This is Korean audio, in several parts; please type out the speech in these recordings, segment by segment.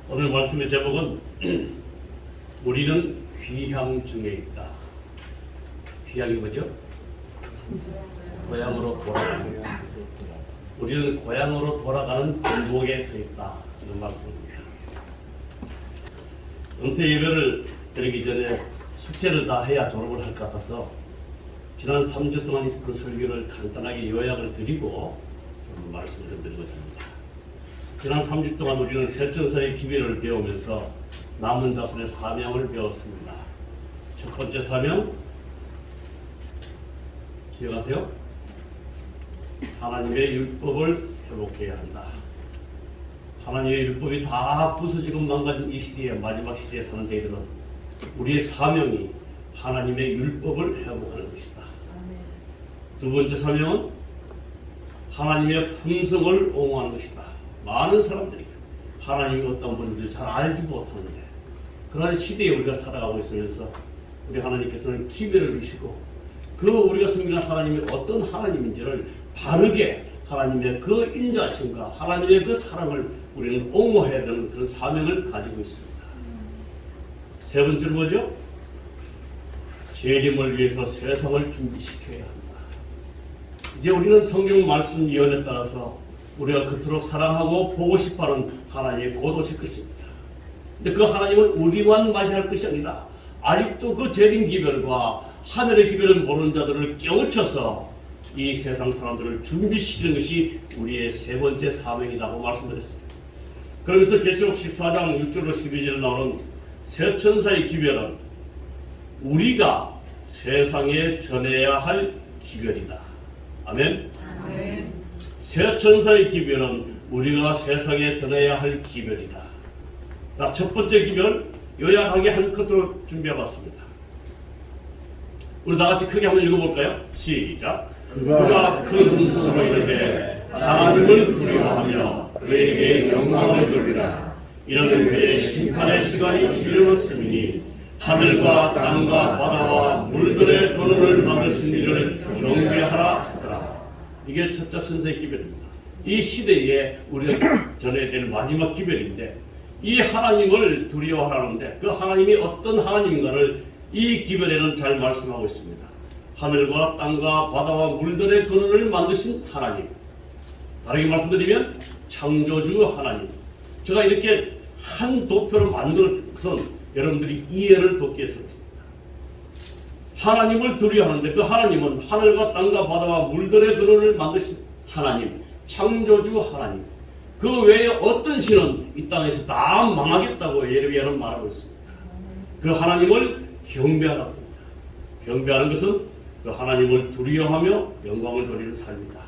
오늘 말씀의 제목은 우리는 귀향 중에 있다. 귀향이 뭐죠? 고향으로 돌아가는 것. 우리는 고향으로 돌아가는 전복에 서 있다. 이런 말씀입니다. 은퇴 예배를 드리기 전에 숙제를 다 해야 졸업을 할 것 같아서 지난 3주 동안 있었던 설교를 간단하게 요약을 드리고 좀 말씀을 좀 드리고자 합니다. 지난 3주 동안 우리는 세천사의 기별을 배우면서 남은 자손의 사명을 배웠습니다. 첫 번째 사명 기억하세요? 하나님의 율법을 회복해야 한다. 하나님의 율법이 다 부서지고 망가진 이 시대에, 마지막 시대에 사는 저희들은 우리의 사명이 하나님의 율법을 회복하는 것이다. 두 번째 사명은 하나님의 품성을 옹호하는 것이다. 많은 사람들이 하나님이 어떤 분인지 잘 알지 못하는데 그런 시대에 우리가 살아가고 있으면서 우리 하나님께서는 기별을 주시고 그 우리가 섬기는 하나님이 어떤 하나님인지를 바르게 하나님의 그 인자심과 하나님의 그 사랑을 우리는 옹호해야 되는 그런 사명을 가지고 있습니다. 세 번째는 뭐죠? 재림을 위해서 세상을 준비시켜야 한다. 이제 우리는 성경 말씀 예언에 따라서 우리가 그토록 사랑하고 보고 싶어하는 하나님이 곧 오실 것입니다. 근데 그 하나님은 우리만 맞이할 것이 아니라 아직도 그 재림 기별과 하늘의 기별을 모르는 자들을 깨우쳐서 이 세상 사람들을 준비시키는 것이 우리의 세 번째 사명이라고 말씀드렸습니다. 그러면서 계시록 14장 6절로 12절에 나오는 새 천사의 기별은 우리가 세상에 전해야 할 기별이다. 아멘. 아멘. 새 천사의 기별은 우리가 세상에 전해야 할 기별이다. 자, 첫 번째 기별 요약하게 한 컷으로 준비해봤습니다. 우리 다 같이 크게 한번 읽어볼까요? 시작. 그가 큰 음성으로 이르되 하나님을 두려워하며 그에게 영광을 돌리라. 이는 그의 심판의 시간이 이르렀음이니 하늘과 땅과 바다와 물들의 근원을 만드신 이를 경배하라 하더라. 이게 첫째 천사의 기별입니다. 이 시대에 우리가 전해야 될 마지막 기별인데 이 하나님을 두려워하라는데 그 하나님이 어떤 하나님인가를 이 기별에는 잘 말씀하고 있습니다. 하늘과 땅과 바다와 물들의 근원을 만드신 하나님. 다르게 말씀드리면 창조주 하나님. 제가 이렇게 한 도표를 만드는 것은 여러분들이 이해를 돕기 위해서입니다. 하나님을 두려워하는데 그 하나님은 하늘과 땅과 바다와 물들의 근원을 만드신 하나님, 창조주 하나님. 그 외에 어떤 신은 이 땅에서 다 망하겠다고 예레미야는 말하고 있습니다. 그 하나님을 경배하라고 합니다. 경배하는 것은 그 하나님을 두려워하며 영광을 돌리는 삶이다.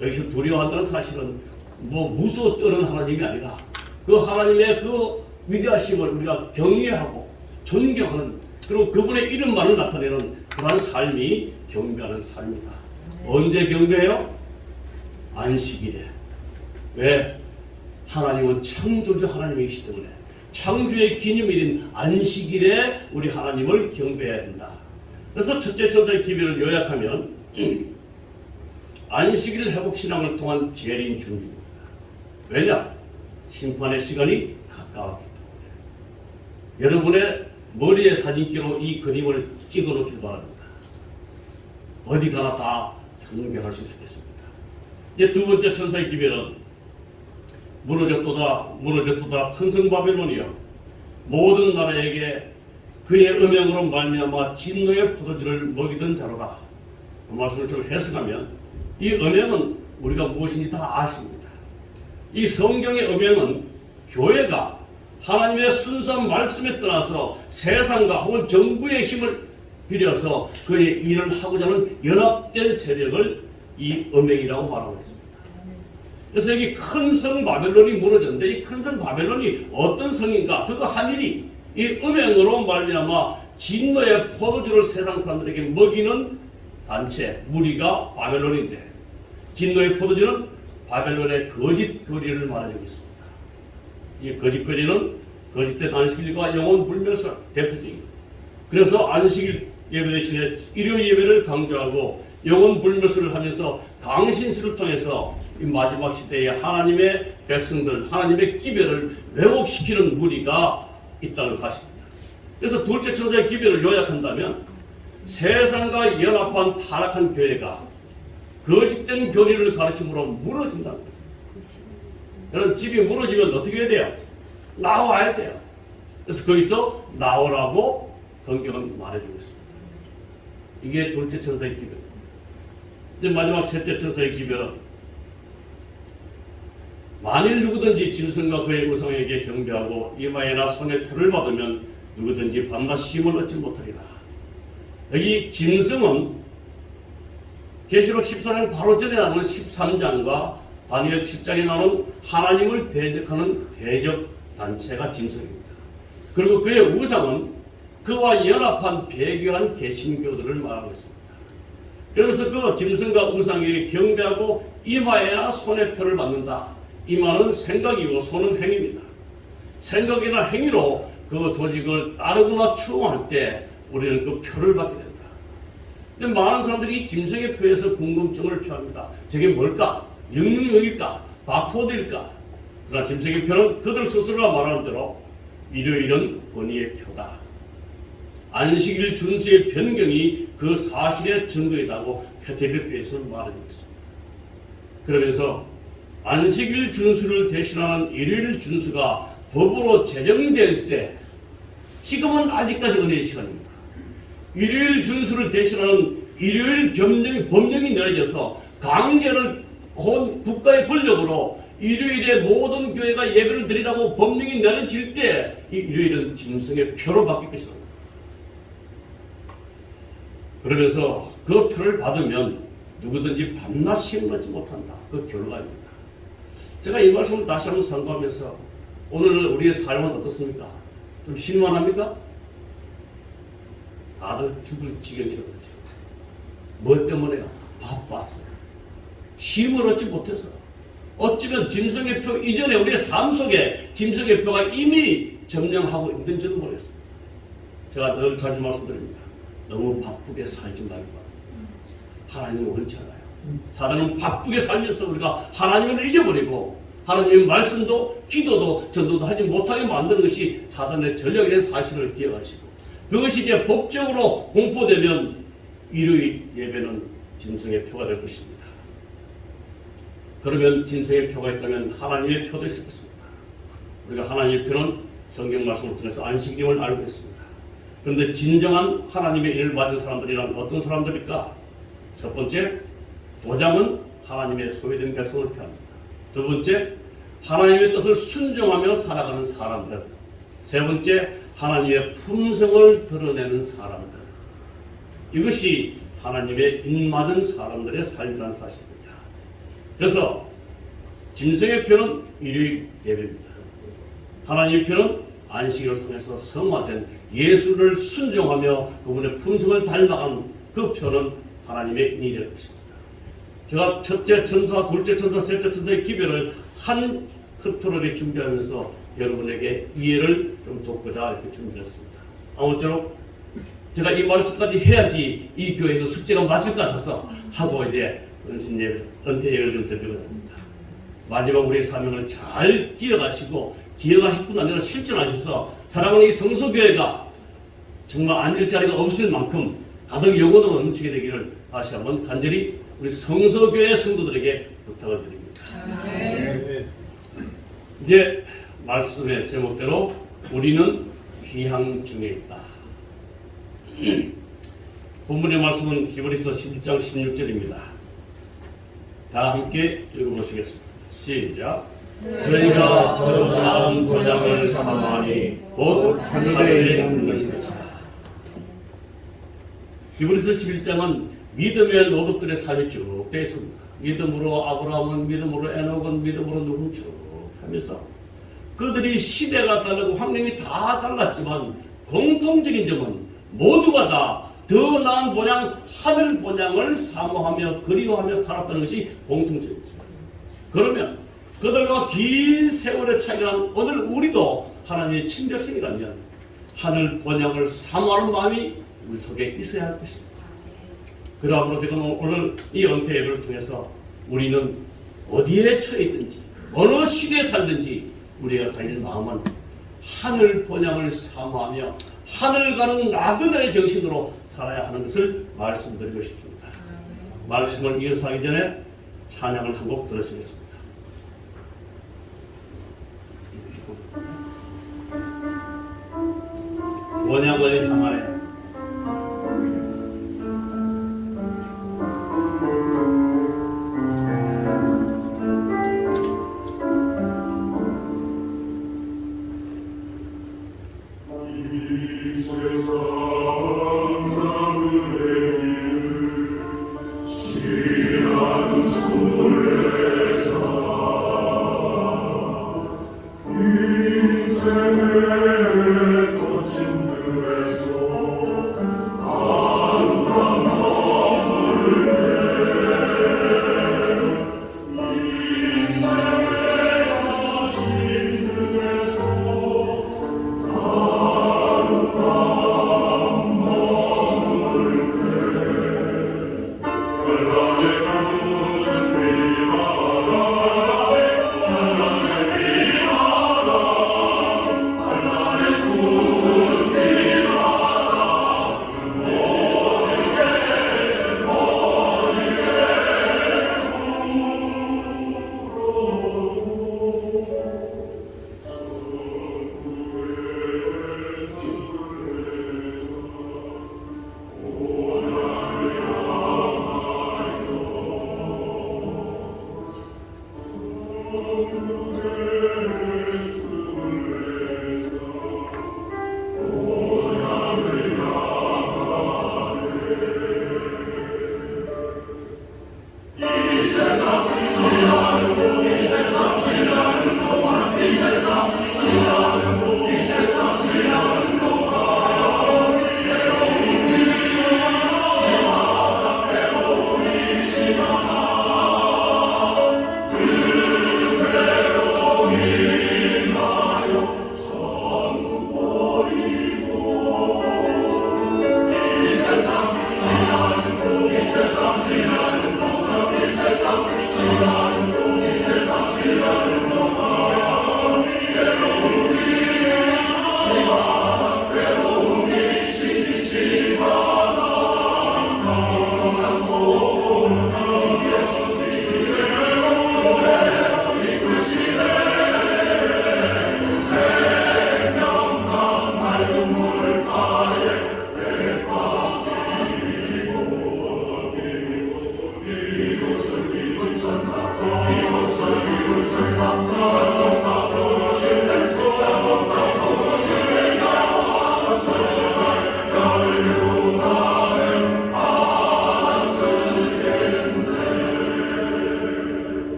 여기서 두려워한다는 사실은 무서워 떠는 하나님이 아니라 그 하나님의 그 위대하심을 우리가 경외하고 존경하는 그리고 그분의 이름만을 나타내는 그러한 삶이 경배하는 삶이다. 언제 경배해요? 안식일에. 왜? 하나님은 창조주 하나님이시기 때문에 창조의 기념일인 안식일에 우리 하나님을 경배해야 된다. 그래서 첫째 천사의 기별을 요약하면 안식일 회복신앙을 통한 재림 준비입니다. 왜냐? 심판의 시간이 가까웠기 때문에. 여러분의 머리에 사진기로 이 그림을 찍어 놓길 바랍니다. 어디 가나 다 성경할 수 있겠습니다. 이제 두 번째 천사의 기별은 무너졌도다 큰 성 바벨론이여 모든 나라에게 그의 음행으로 말미암아 진노의 포도주를 먹이던 자로다. 그 말씀을 좀 해석하면 이 음행은 우리가 무엇인지 다 아십니다. 이 성경의 음행은 교회가 하나님의 순수한 말씀에 따라서 세상과 혹은 정부의 힘을 빌려서 그의 일을 하고자 하는 연합된 세력을 이 음행이라고 말하고 있습니다. 그래서 여기 큰 성 바벨론이 무너졌는데 이 큰 성 바벨론이 어떤 성인가? 그거 하늘이 이 음행으로 말미암아 진노의 포도주를 세상 사람들에게 먹이는 단체 무리가 바벨론인데 진노의 포도주는 바벨론의 거짓 교리를 말하고 있습니다. 이 거짓 교리는 거짓된 안식일과 영혼 불멸설 대표적인 것. 그래서 안식일 예배 대신에 일요 예배를 강조하고 영혼 불멸설을 하면서 강신술을 통해서 이 마지막 시대에 하나님의 백성들, 하나님의 기별을 왜곡시키는 무리가 있다는 사실입니다. 그래서 둘째 천사의 기별을 요약한다면 세상과 연합한 타락한 교회가 거짓된 교리를 가르침으로 무너진다는 거예요. 그런 집이 무너지면 어떻게 해야 돼요? 나와야 돼요. 그래서 거기서 나오라고 성경은 말해주고 있습니다. 이게 둘째 천사의 기별입니다. 이제 마지막 셋째 천사의 기별은 만일 누구든지 짐승과 그의 우상에게 경배하고 이마에나 손에 표를 받으면 누구든지 밤낮 쉼을 얻지 못하리라. 여기 짐승은 계시록 14장 바로 전에 나오는 13장과 다니엘 7장에 나오는 하나님을 대적하는 대적 단체가 짐승입니다. 그리고 그의 우상은 그와 연합한 배교한 개신교들을 말하고 있습니다. 그러면서 그 짐승과 우상에게 경배하고 이마에나 손에 표를 받는다. 이마는 생각이고 손은 행위입니다. 생각이나 행위로 그 조직을 따르거나 추종할 때 우리는 그 표를 받게 된다. 근데 많은 사람들이 이 짐승의 표에서 궁금증을 표합니다. 저게 뭘까? 영능력일까? 바코드일까? 그러나 짐승의 표는 그들 스스로가 말하는 대로 일요일은 권위의 표다. 안식일 준수의 변경이 그 사실의 증거이라고 표태별표에서 말하고 있습니다. 그러면서 안식일 준수를 대신하는 일요일 준수가 법으로 제정될 때 지금은 아직까지 은혜의 시간입니다. 일요일 준수를 대신하는 일요일 법령이 내려져서 강제를 온 국가의 권력으로 일요일에 모든 교회가 예배를 드리라고 법령이 내려질 때 이 일요일은 짐승의 표로 바뀔 것입니다. 그러면서 그 표를 받으면 누구든지 밤낮 쉼을 얻지 못한다. 그 결과입니다. 제가 이 말씀을 다시 한번 상고하면서 오늘 우리의 삶은 어떻습니까? 좀 신만합니까? 다들 죽을 지경이라고 그러죠. 뭐 때문에요? 바빴어요. 쉼을 얻지 못해서. 어쩌면 짐승의 표 이전에 우리의 삶 속에 짐승의 표가 이미 점령하고 있는지도 모르겠습니다. 제가 늘 자주 말씀드립니다. 너무 바쁘게 살지 말고 하나님을 원치 않아요. 사람은 바쁘게 살면서 우리가 하나님을 잊어버리고 하나님의 말씀도 기도도 전도도 하지 못하게 만드는 것이 사단의 전략이라는 사실을 기억하시고 그것이 이제 법적으로 공포되면 일요일 예배는 짐승의 표가 될 것입니다. 그러면 짐승의 표가 있다면 하나님의 표도 있을 것입니다. 우리가 하나님의 표는 성경 말씀을 통해서 안식임을 알고 있습니다. 그런데 진정한 하나님의 일을 받은 사람들이란 어떤 사람들일까? 첫 번째, 도장은 하나님의 소유된 백성을 표합니다. 두 번째, 하나님의 뜻을 순종하며 살아가는 사람들. 세 번째, 하나님의 품성을 드러내는 사람들. 이것이 하나님의 인맞은 사람들의 삶이라는 사실입니다. 그래서 짐승의 표는 일요일 예배입니다. 하나님의 표는 안식일을 통해서 성화된 예수를 순종하며 그분의 품성을 닮아가는 그 표는 하나님의 인이 될 것입니다. 제가 첫째 천사, 둘째 천사, 셋째 천사의 기별을 한 큐토리얼에 준비하면서 여러분에게 이해를 좀 돕고자 이렇게 준비했습니다. 아무쪼록 제가 이 말씀까지 해야지 이 교회에서 숙제가 맞을 것 같아서 하고 이제 은퇴 예배를 좀 드리려고 합니다. 마지막 우리의 사명을 잘 기억하실 뿐 아니라 실천하셔서 사랑하는 이 성소교회가 정말 앉을 자리가 없을 만큼 가득 영혼으로 넘치게 되기를 다시 한번 간절히 우리 성소교회 성도들에게 부탁을 드립니다. 네. 이제 말씀의 제목대로 우리는 귀향 중에 있다. 본문의 말씀은 히브리서 11장 16절입니다. 다 함께 읽어보시겠습니다. 시작. 저희가 더 나은 고향을 사모하니 곧 하늘에 있는 것이다. 히브리서 11장은 믿음의 노덕들의 삶이 쭉 되어 있습니다. 믿음으로 아브라함은, 믿음으로 에녹은, 믿음으로 누군 쭉 하면서 그들이 시대가 다르고 환경이 다 달랐지만 공통적인 점은 모두가 다 더 나은 본향, 하늘 본향을 사모하며 그리워하며 살았다는 것이 공통점입니다. 그러면 그들과 긴 세월의 차이가 난 오늘 우리도 하나님의 친백성이라면 하늘 본향을 사모하는 마음이 우리 속에 있어야 할 것입니다. 그러므로 지금 오늘 이 은퇴 예배를 통해서 우리는 어디에 처해 있든지 어느 시대에 살든지 우리가 가진 마음은 하늘 본향을 사모하며 하늘 가는 나그네의 정신으로 살아야 하는 것을 말씀드리고 싶습니다. 말씀을 이어서 하기 전에 찬양을 한 곡 들으시겠습니다. 본향을 향하여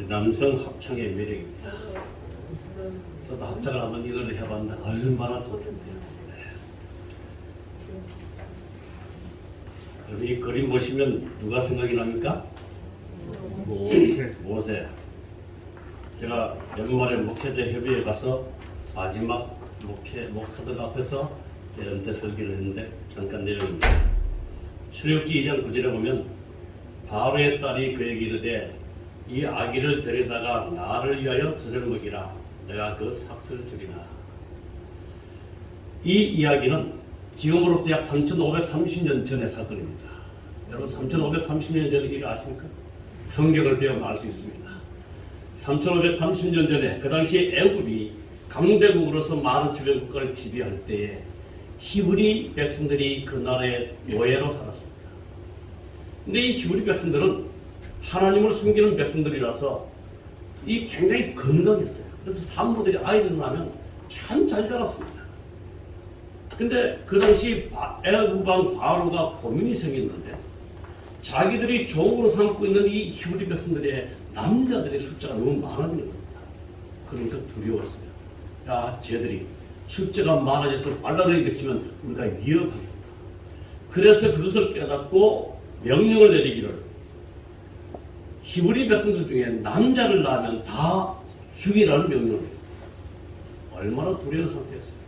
남성 합창의 매력입니다. 저도 합창을 한번 이걸 해봤는데 얼마나 좋던데요. 네. 여러분 이 그림 보시면 누가 생각이 납니까? 모세. 제가 연말에 목회자 협의회 가서 마지막 목사들 앞에서 대연대 설교를 했는데 잠깐 내용입니다. 출애굽기 2장 9절에 보면 바로의 딸이 그에게 이르되 이 아기를 데려다가 나를 위하여 젖을 먹이라. 내가 그 삭슬 주리라. 이 이야기는 지금으로부터 약 3530년 전의 사건입니다. 여러분 3530년 전의 일을 아십니까? 성경을 배우면 알 수 있습니다. 3530년 전에 그 당시 애굽이 강대국으로서 많은 주변 국가를 지배할 때에 히브리 백성들이 그 나라의 노예로 살았습니다. 근데 이 히브리 백성들은 하나님을 섬기는 백성들이라서 이 굉장히 건강했어요. 그래서 산모들이 아이들 낳으면 참 잘 자랐습니다. 근데 그 당시 애굽 왕 바로가 고민이 생겼는데 자기들이 종으로 삼고 있는 이 히브리 백성들의 남자들의 숫자가 너무 많아지는 겁니다. 그러니까 두려웠어요. 야, 쟤들이 숫자가 많아져서 반란을 일으키면 우리가 위협하겠구나. 그래서 그것을 깨닫고 명령을 내리기를 히브리 백성들 중에 남자를 낳으면 다 죽이라는 명령을 내립니다. 얼마나 두려운 상태였어요.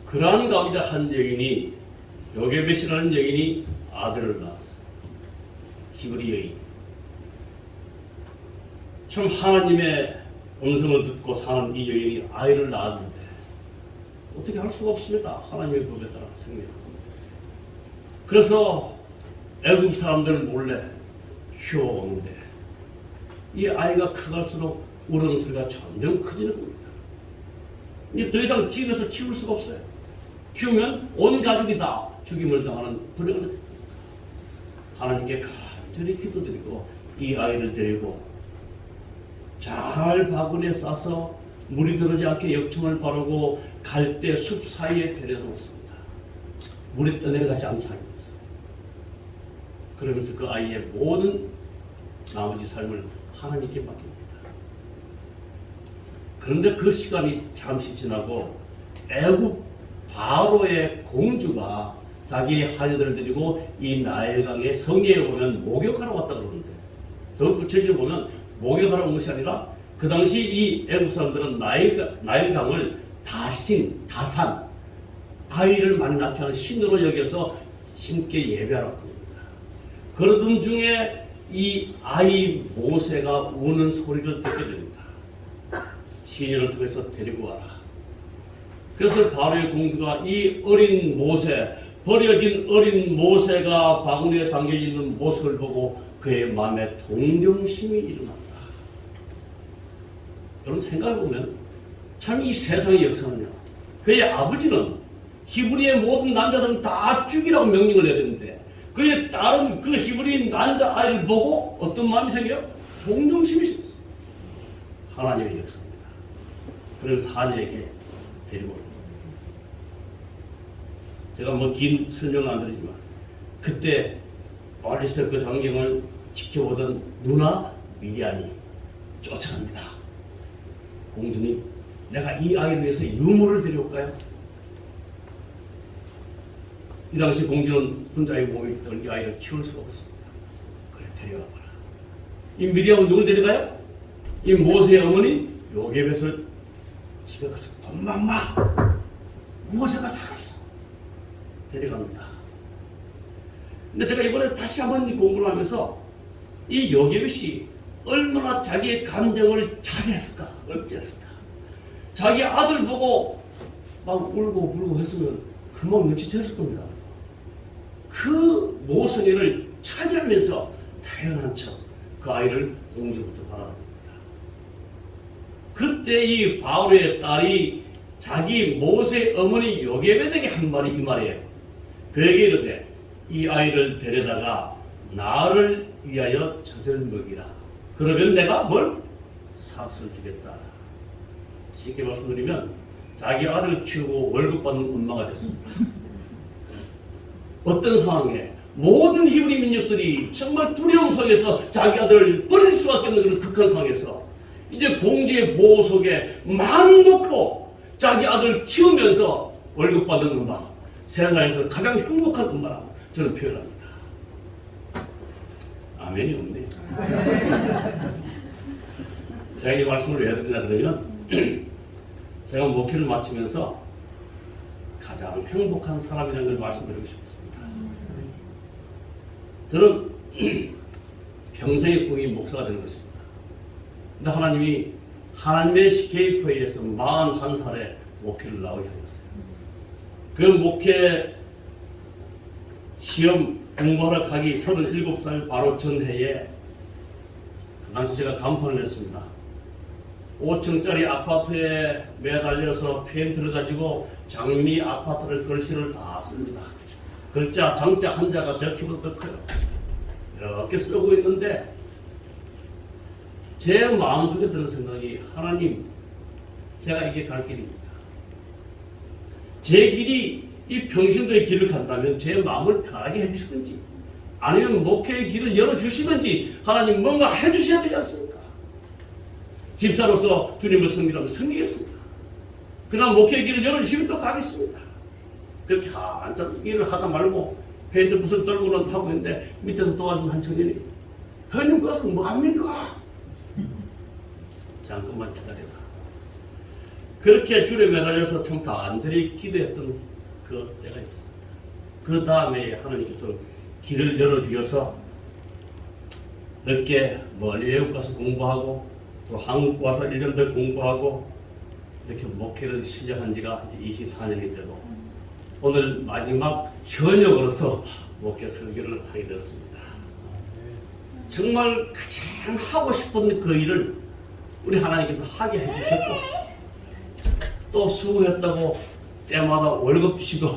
그러한 가운데 한 여인이 요게벳이라는 여인이 아들을 낳았어요. 히브리 여인. 참 하나님의 음성을 듣고 사는 이 여인이 아이를 낳았는데 어떻게 할 수가 없습니다. 하나님의 법에 따라 승리하고. 그래서 애굽 사람들 몰래 키워오는데 이 아이가 커갈수록 우는 소리가 점점 커지는 겁니다. 이제 더 이상 집에서 키울 수가 없어요. 키우면 온 가족이 다 죽임을 당하는 불행을 느낍니다. 하나님께 간절히 기도드리고 이 아이를 데리고 잘 바구니에 싸서 물이 들어오지 않게 역청을 바르고 갈대 숲 사이에 데려놓습니다. 물이 떠내려가지 않게 하기 위해서. 그러면서 그 아이의 모든 나머지 삶을 하나님께 맡깁니다. 그런데 그 시간이 잠시 지나고 애굽 바로의 공주가 자기의 하녀들을 데리고 이 나일강의 성에 오면 목욕하러 왔다 그러는데 더 구체적으로 보면 목욕하러 온 것이 아니라 그 당시 이 애굽 사람들은 나일강을 다산 아이를 많이 낳게 하는 신으로 여겨서 신께 예배하러 왔던 겁니다. 그러던 중에 이 아이 모세가 우는 소리를 듣게 됩니다. 시인을 통해서 데리고 와라. 그래서 바로의 공주가 이 어린 모세, 버려진 어린 모세가 바구니에 담겨있는 모습을 보고 그의 마음에 동정심이 일어났다. 여러분 생각해보면 참 이 세상의 역사는요. 그의 아버지는 히브리의 모든 남자들은 다 죽이라고 명령을 내렸는데 그의 딸은 그 히브리 남자 아이를 보고 어떤 마음이 생겨요? 동정심이 생겼어요. 하나님의 역사입니다. 그래서 사녀에게 데리고 옵니다. 제가 뭐 긴 설명은 안 드리지만 그때 멀리서 그 광경을 지켜보던 누나 미리암이 쫓아갑니다. 공주님, 내가 이 아이를 위해서 유모를 데려올까요? 이 당시 공주는 혼자의 몸이기 때문에 이 아이를 키울 수가 없습니다. 그래, 데려와봐라. 이 미리암은 누굴 데려가요? 이 모세의 어머니 요게벳을 집에 가서 엄마 모세가 살았어. 데려갑니다. 근데 제가 이번에 다시 한번 공부를 하면서 이 요게벳이 얼마나 자기의 감정을 자제했을까, 억제했을까. 자기 아들 보고 막 울고 불고 했으면 금방 눈치챘을 겁니다. 그 모성애를 차지하면서 태어난 척 그 아이를 공주부터 받아갑니다. 그때 이 바울의 딸이 자기 모세 어머니 요게벳에게 한 말이 이 말이에요. 그에게 이르되 이 아이를 데려다가 나를 위하여 젖을 먹이라. 그러면 내가 뭘? 삭슬 주겠다. 쉽게 말씀드리면 자기 아들을 키우고 월급 받는 엄마가 됐습니다. 어떤 상황에 모든 히브리 민족들이 정말 두려움 속에서 자기 아들을 버릴 수밖에 없는 그런 극한 상황에서 이제 공주의 보호 속에 마음 놓고 자기 아들을 키우면서 월급 받는 엄마, 세상에서 가장 행복한 엄마라고 저는 표현합니다. 아멘이 없네요. 제가 이 말씀을 왜 드리냐 그러면 제가 목회를 마치면서 가장 행복한 사람이라는 걸 말씀드리고 싶습니다. 저는 평생의 꿈이 목사가 되는 것입니다. 근데 하나님이 하나님의 계획에 의해서 41살에 목회를 나오게 하셨어요. 그 목회 시험 공부하러 가기 37살 바로 전해에 그 당시 제가 간판을 했습니다. 5층짜리 아파트에 매달려서 페인트를 가지고 장미 아파트를 글씨를 다 씁니다. 글자, 장자, 한자가 저 키보다 더 커요. 이렇게 쓰고 있는데 제 마음속에 드는 생각이, 하나님, 제가 이게 갈 길입니까? 제 길이 이 평신도의 길을 간다면 제 마음을 편하게 해주시든지 아니면 목회의 길을 열어주시든지 하나님 뭔가 해주셔야 되지 않습니까? 집사로서 주님을 섬기라면 섬기겠습니다. 그러나 목회의 길을 열어주시면 또 가겠습니다. 그렇게 한참 일을 하다 말고 페인트 붓을 떨고는 하고 있는데 밑에서 도와준 한 청년이, 형님 그것은 뭐합니까? 잠깐만 기다려라. 그렇게 줄에 매달려서 참 간절히 기도했던 그 때가 있습니다. 그 다음에 하나님께서 길을 열어주셔서 늦게 멀리 외국 가서 공부하고 또 한국 와서 1년 더 공부하고 이렇게 목회를 시작한 지가 이제 24년이 되고 오늘 마지막 현역으로서 목회 설교를 하게 되었습니다. 정말 가장 하고 싶은 그 일을 우리 하나님께서 하게 해주셨고 또 수고했다고 때마다 월급 주시고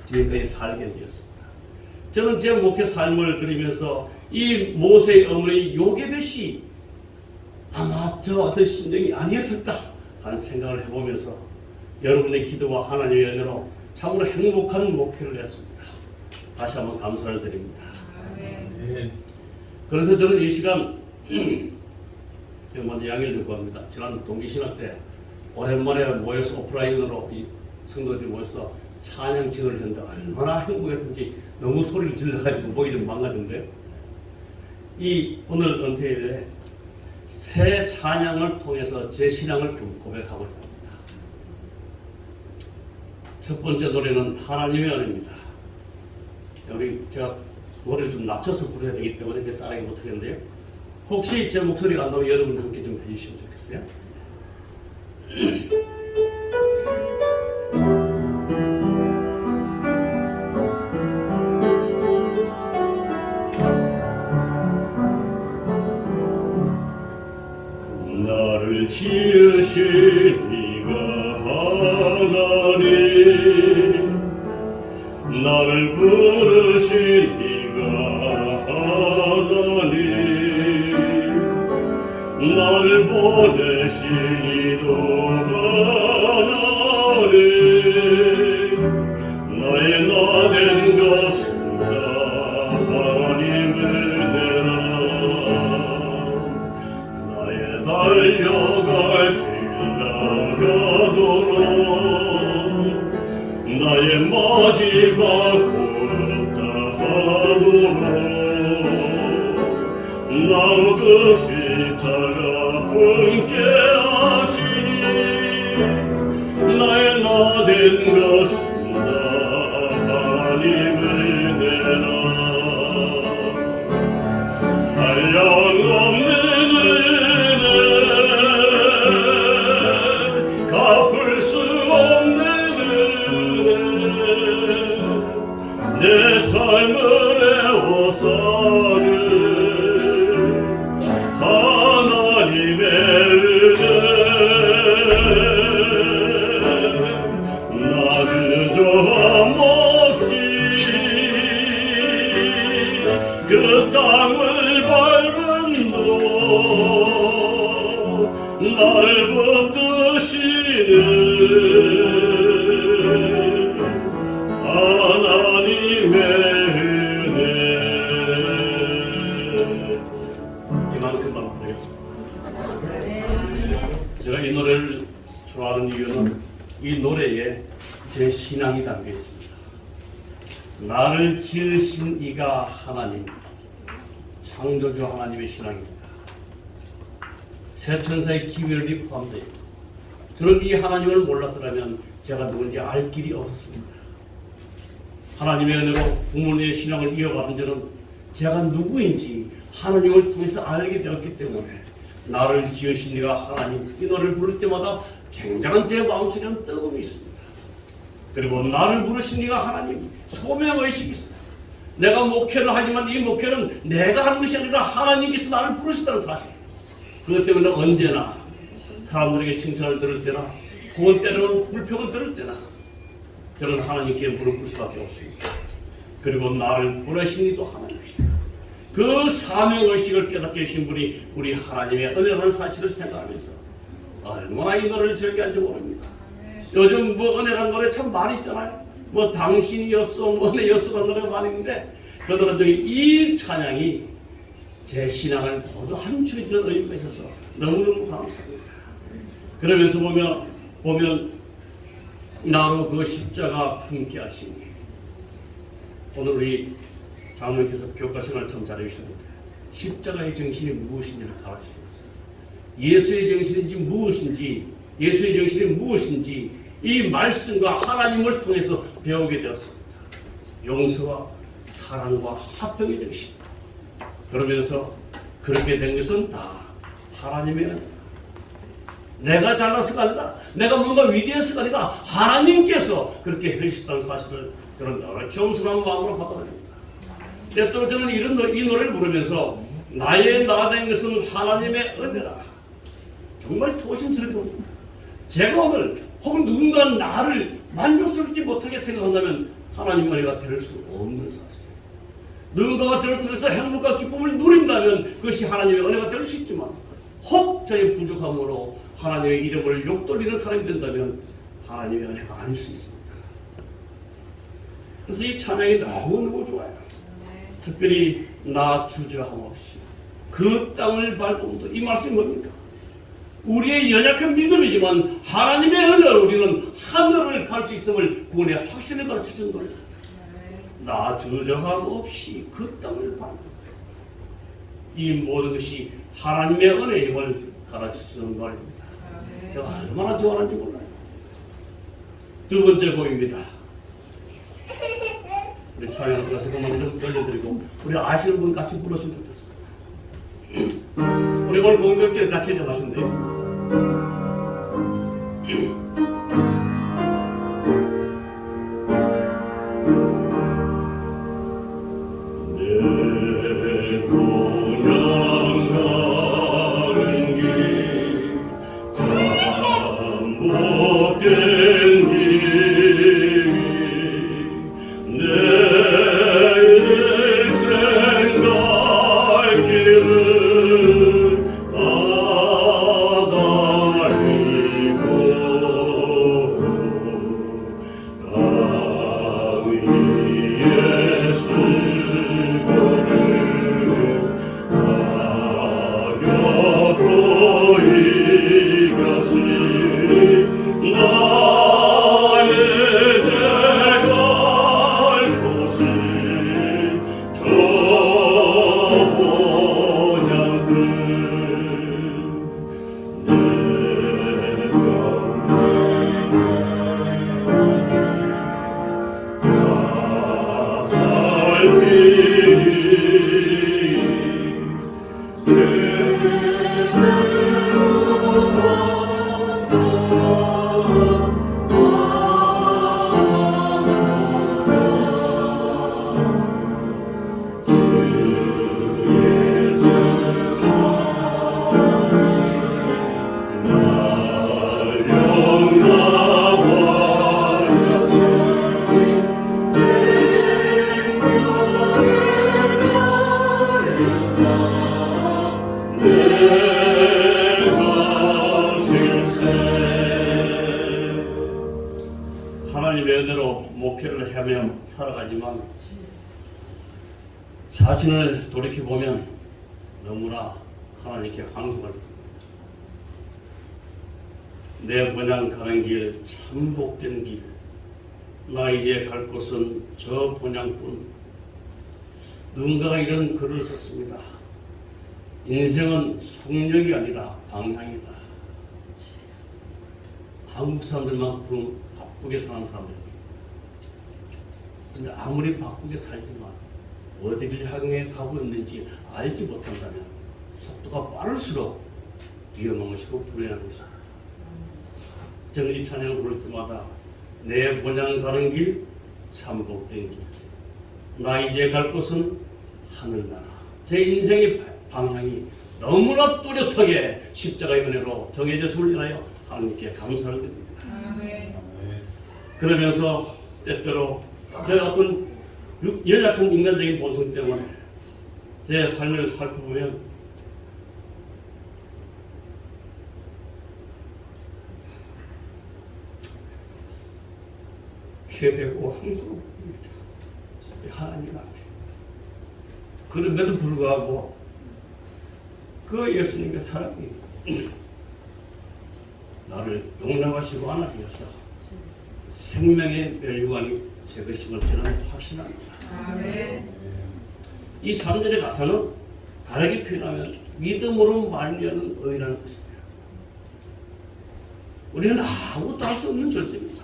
지금까지 살게 해주셨습니다. 저는 제 목회 삶을 그리면서 이 모세의 어머니 요게벳이 아마 저와 같은 심정이 아니었을까 하는 생각을 해보면서 여러분의 기도와 하나님의 은혜로 참으로 행복한 목회를 했습니다. 다시 한번 감사를 드립니다. 그래서 저는 이 시간 제가 먼저 양해를 좀 구합니다. 지난 동기신학 때 오랜만에 모여서 오프라인으로 이 성도들이 모여서 찬양 지원을 했는데 얼마나 행복했는지 너무 소리를 질러가지고 목이 좀 망가졌는데요. 이 오늘 은퇴일에 새 찬양을 통해서 제 신앙을 좀 고백하고자 합니다. 첫 번째 노래는 하나님의 은혜입니다. 우리 제가 노래를 좀 낮춰서 부르야 되기 때문에 이제 따라하기 못하겠는데요. 혹시 제 목소리가 안 나오면 여러분 함께 좀 해주시면 좋겠어요. 나를 지으신 이가 하나님, 나를 부르신 이가 하나님, 나를 보내신 이도 하나님, 나의 나된 것은 다 하나님의 은혜라. 나의 달려갈 길 나가도록 나의 마지막 부탁하도록 나로 그 십자가 품게 하시니 나의 나된 것은 다 하나님의 은혜라. 한량없는 은혜 갚을 수 없는 내 삶을 애워사는 하나님의 은혜. 나 주저함 없이 그 땅을 밟은 도 나를 붙드시는 하나님의 은혜. 이만큼만 부르겠습니다. 제가 이 노래를 좋아하는 이유는 이 노래에 제 신앙이 담겨 있습니다. 나를 지으신 이가 하나님, 창조주 하나님의 신앙입니다. 새 천사의 기별이 포함되어 있고 저는 이 하나님을 몰랐더라면 제가 누군지 알 길이 없습니다. 하나님의 은혜로 부모님의 신앙을 이어받은 저는 제가 누구인지 하나님을 통해서 알게 되었기 때문에 나를 지으신 이가 하나님, 이 노래를 부를 때마다 굉장한 제 마음속에는 뜨거움이 있습니다. 그리고 나를 부르신 이가 하나님, 소명의식이 있습니다. 내가 목회를 하지만 이 목회는 내가 하는 것이 아니라 하나님께서 나를 부르신다는 사실. 그것 때문에 언제나 사람들에게 칭찬을 들을 때나 혹은 때로는 불평을 들을 때나 저는 하나님께 무릎 꿇을 수밖에 없습니다. 그리고 나를 보내신 이도 하나님이시다. 그 사명의식을 깨닫게 하신 분이 우리 하나님의 은혜라는 사실을 생각하면서 얼마나 이 노래를 즐겨하는지 모릅니다. 요즘 뭐 은혜라는 노래 참 많이 있잖아요. 뭐 당신이었어, 뭐 은혜였어라는 노래 많이 있는데 그 노래 중에 이 찬양이 제 신앙을 모두 함축해주는 의미가 있어서 너무너무 감사합니다. 그러면서 보면 나로 그 십자가 품게 하시니 오늘 우리 장로님께서 교과생활 참 잘해주셨는데 십자가의 정신이 무엇인지를 가르쳐주셨어요. 예수의 정신인지 무엇인지, 예수의 정신이 무엇인지 이 말씀과 하나님을 통해서 배우게 되었습니다. 용서와 사랑과 화평의 정신. 그러면서 그렇게 된 것은 다 하나님의 은혜다. 내가 잘나서가 아니라 내가 뭔가 위대해서가 아니라 하나님께서 그렇게 해주셨다는 사실을 저는 늘 겸손한 마음으로 받아들입니다. 때때로 저는 이 노래를 부르면서 나의 나 된 것은 하나님의 은혜라. 정말 조심스럽게 봅니다. 제가 오늘 혹은 누군가 나를 만족스럽지 못하게 생각한다면 하나님 은혜가 될 수 없는 사실. 누군가가 저를 통해서 행복과 기쁨을 누린다면 그것이 하나님의 은혜가 될 수 있지만 혹 저의 부족함으로 하나님의 이름을 욕돌리는 사람이 된다면 하나님의 은혜가 아닐 수 있습니다. 그래서 이 찬양이 너무너무 좋아요. 특별히 나 주저함 없이 그 땅을 밟음도 이 말씀이 뭡니까? 우리의 연약한 믿음이지만 하나님의 은혜로 우리는 하늘을 갈 수 있음을 구원의 확신을 가르쳐준 거예요. 나 주저함 없이 그 땅을 밟는다. 이 모든 것이 하나님의 은혜임을 가르쳐주는 말입니다. 제가 얼마나 좋아하는지 몰라요. 두 번째 곡입니다. 우리 찬양 들어서 그만 좀 들려드리고 우리 아시는 분 같이 불렀으면 좋겠습니다. 우리 오늘 공교롭게 같이 좀 하신대요. 하나님의 은혜로 목회를 하며 살아가지만 자신을 돌이켜보면 너무나 하나님께 황송할 뿐입니다. 내 본향 가는 길 참 복된 길, 나 이제 갈 곳은 저 본향뿐. 누군가가 이런 글을 썼습니다. 인생은 속력이 아니라 방향이다. 한국 사람들만큼 바쁘게 사는 사람들입니다. 근데 아무리 바쁘게 살지만 어디를 향해 가고 있는지 알지 못한다면 속도가 빠를수록 위험한 것이고 불행한 것입니다. 저는 이 찬양을 부를 때마다 내 본향 가는 길 참 복된 길, 나 이제 갈 곳은 하늘나라. 제 인생의 방향이 너무나 뚜렷하게 십자가의 은혜로 정해져서 인하여 하나님께 감사를 드립니다. 아멘. 그러면서 때때로 제 어떤 연약한 인간적인 본성 때문에 제 삶을 살펴보면 죄되고 항소롭습니다. 하나님 앞에. 그럼에도 불구하고 그 예수님의 사랑이 나를 용납하시고 안아주셔서 생명의 멸류관이 제 것임을 저는 확신합니다. 아멘. 이 3절의 가사는 다르게 표현하면 믿음으로 말미암는 의라는 것입니다. 우리는 아무것도 할 수 없는 존재입니다.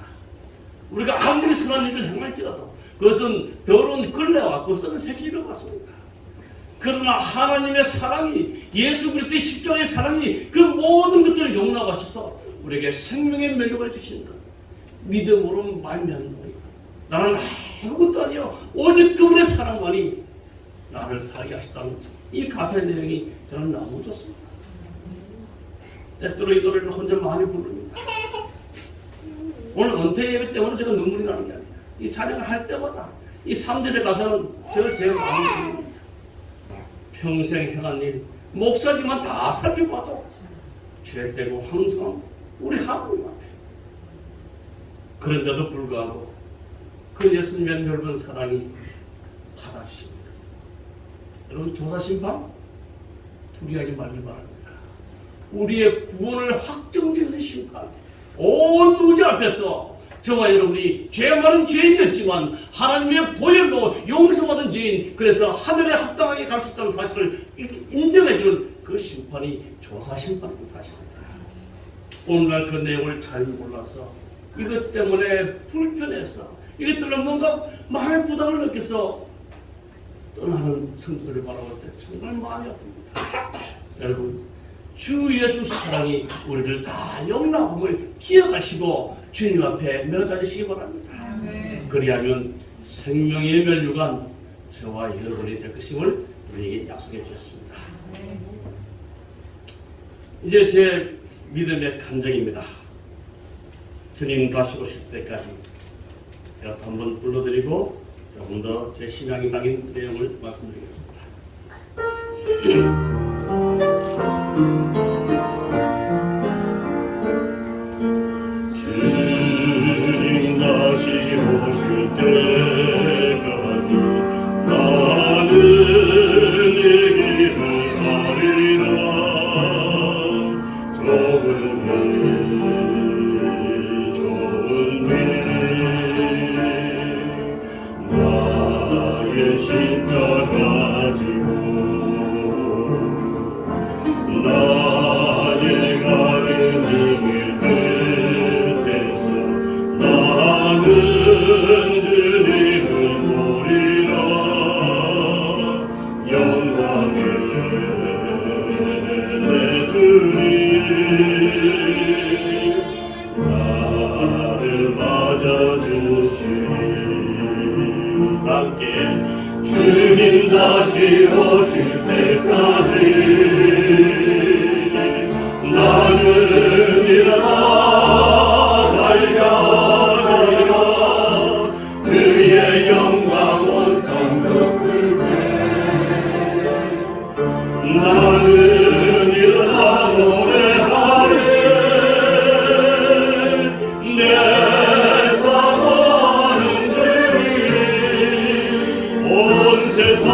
우리가 아무리 선한 일을 행할지라도 그것은 더러운 걸레와 그 썩은 새끼로 같습니다. 그러나 하나님의 사랑이, 예수 그리스도의 십자가의 사랑이 그 모든 것들을 용납하셔서 우리에게 생명의 멸류관을 주시는 것, 믿음으로 말미암는 거예요. 나는 아무것도 아니요 오직 그분의 사랑만이 나를 살게 하시다는 이 가사의 내용이 저는 너무 좋습니다. 때때로 이 노래를 혼자 많이 부릅니다. 오늘 은퇴 예배 때문에 제가 눈물이 나는 게 아니라 이 찬양을 할 때마다 이 3절의 가사는 제 마음에 듭니다. 평생 행한 일, 목사지만 다 살펴봐도 죄되고 항소한 우리 하나님 앞에. 그런데도 불구하고 그 예수님의 넓은 사랑이 받아주십니다. 여러분 조사심판 두려워하지 말길 바랍니다. 우리의 구원을 확정짓는 심판, 온 우주 앞에서 저와 여러분이 죄 많은 죄인이었지만 하나님의 보혈로 용서받은 죄인, 그래서 하늘에 합당하게 갈 수 있다는 사실을 인정해주는 그 심판이 조사심판인 사실입니다. 오늘날 그 내용을 잘 몰라서 이것 때문에 불편해서 이것 때문에 뭔가 마음의 부담을 느껴서 떠나는 성도들을 바라볼 때 정말 마음이 아픕니다. 여러분, 주 예수 사랑이 우리를 다 용납함을 기억하시고 주님 앞에 매달리시기 바랍니다. 아멘. 그리하면 생명의 멸류관 저와 여러분이 될 것임을 우리에게 약속해 주셨습니다. 이제 제 믿음의 간증입니다. 주님 다시 오실 때까지 제가 또 한번 불러드리고 조금 더 제 신앙이 담긴 내용을 말씀드리겠습니다. 주님 다시 오실 때까지 나는 이 길을 가리라. 좁은 길 나의 십자가 지고 나의 가는 길 끝에서 나는 주님을 보리라. 영광의 내 주님 나를 맞아주시리. 함께 주님 다시 오실 때까지 나는 일어나 달려가리라. 그의 영광 온 땅 덮을게. 나는 일어나 노래하리. 내 사모하는 주님 온 세상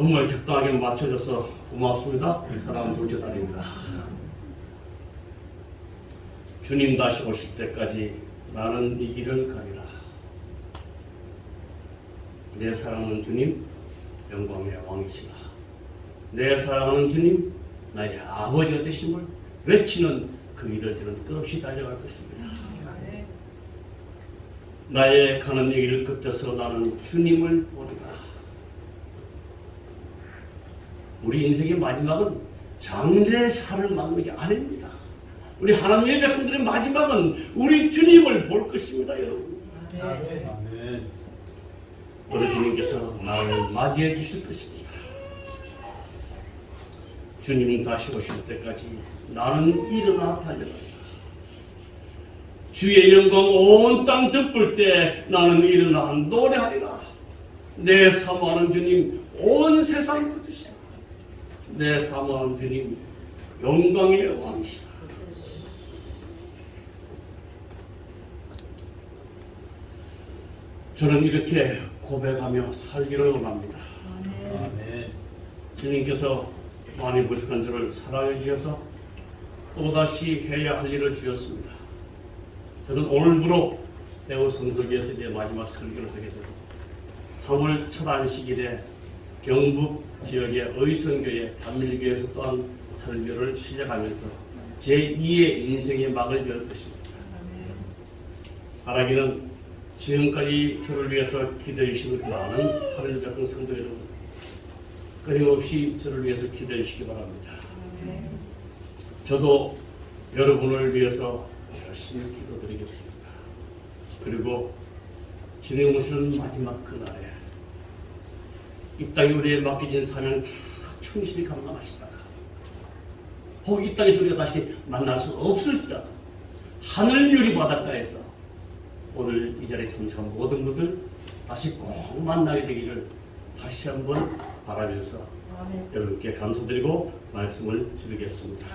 정말 적당하게 맞춰줘서 고맙습니다. 사랑하는 둘째 딸입니다. 주님 다시 오실 때까지 나는 이 길을 가리라. 내 사랑하는 주님, 영광의 왕이시다. 내 사랑하는 주님, 나의 아버지가 되심을 외치는 그 길을 저는 끝없이 달려갈 것입니다. 아멘. 나의 가는 얘기를 끝에서 나는 주님을 보리라. 우리 인생의 마지막은 장례사를 맞는 게 아닙니다. 우리 하나님의 백성들의 마지막은 우리 주님을 볼 것입니다, 여러분. 아멘. 아멘. 우리 주님께서 나를 맞이해 주실 것입니다. 주님 다시 오실 때까지 나는 일어나 달려간다. 주의 영광 온 땅 덮을 때 나는 일어나 노래하리라. 내 사모하는 주님 온 세상 거두시라. 내 사모하는 주님 영광의 왕이시다. 저는 이렇게 고백하며 살기를 원합니다. 아멘. 주님께서 많이 부족한 저를 사랑해 주셔서 또다시 해야 할 일을 주셨습니다. 저는 오늘부로 배우 성서기에서 이제 마지막 설교를 하게 되고 3월 첫 안식일에 경북 지역의 의성교회 단밀교회에서 또한 설교를 시작하면서 제2의 인생의 막을 열 것입니다. 바라기는 지금까지 저를 위해서 기도해 주시는 많은 하늘 백성 성도 여러분, 끊임없이 저를 위해서 기도해 주시기 바랍니다. 저도 여러분을 위해서 열심히 기도드리겠습니다. 그리고 주님 오시는 마지막 그날에 이 땅에 우리의 맡겨진 사명 다 충실히 감당하시다가 혹 이 땅에서 우리가 다시 만날 수 없을지라도 하늘 유리 바닷가에서 오늘 이 자리에 참석한 모든 분들 다시 꼭 만나게 되기를 다시 한번 바라면서 여러분께 감사드리고 말씀을 드리겠습니다.